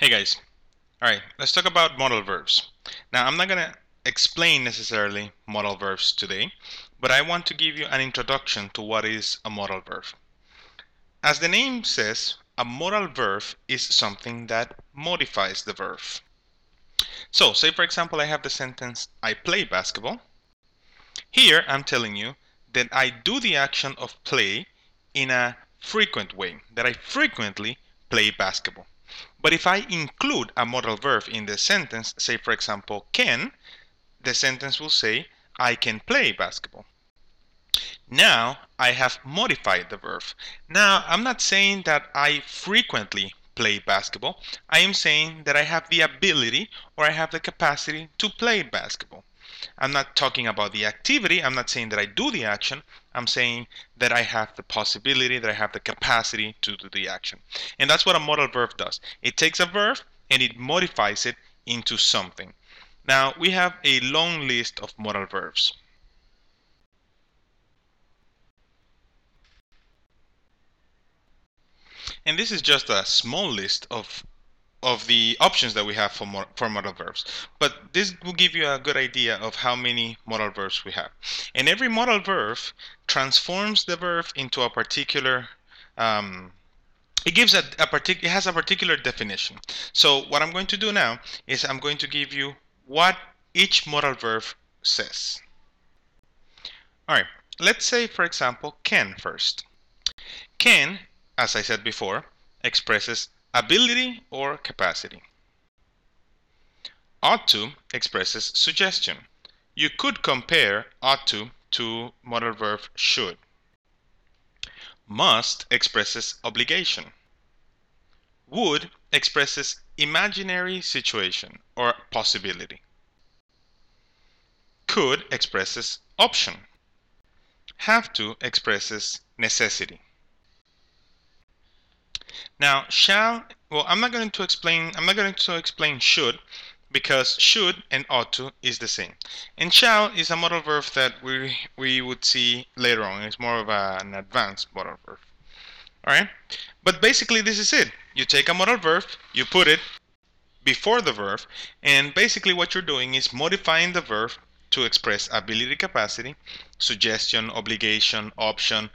Hey guys, alright, let's talk about modal verbs. Now, I'm not going to explain necessarily modal verbs today, but I want to give you an introduction to what is a modal verb. As the name says, a modal verb is something that modifies the verb. So, say for example, I have the sentence, I play basketball. Here, I'm telling you that I do the action of play in a frequent way, that I frequently play basketball. But if I include a modal verb in the sentence, say for example, can, the sentence will say, I can play basketball. Now I have modified the verb. Now I'm not saying that I frequently play basketball. I am saying that I have the ability or I have the capacity to play basketball. I'm not talking about the activity. I'm not saying that I do the action. I'm saying that I have the possibility, that I have the capacity to do the action. And that's what a modal verb does. It takes a verb and it modifies it into something. Now, we have a long list of modal verbs. And this is just a small list of the options that we have for modal verbs. But this will give you a good idea of how many modal verbs we have. And every modal verb transforms the verb into a particular it gives it has a particular definition. So what I'm going to do now is I'm going to give you what each modal verb says. All right, let's say for example can first. Can, as I said before, expresses ability or capacity. Ought to expresses suggestion. You could compare ought to modal verb should. Must expresses obligation. Would expresses imaginary situation or possibility. Could expresses option. Have to expresses necessity. Now, shall, well, I'm not going to explain should because should and ought to is the same. And shall is a modal verb that we would see later on. It's more of an advanced modal verb. All right? But basically this is it. You take a modal verb, you put it before the verb, and basically what you're doing is modifying the verb to express ability, capacity, suggestion, obligation, option,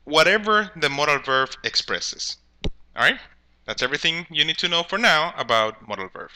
whatever the modal verb expresses. All right? That's everything you need to know for now about modal verb.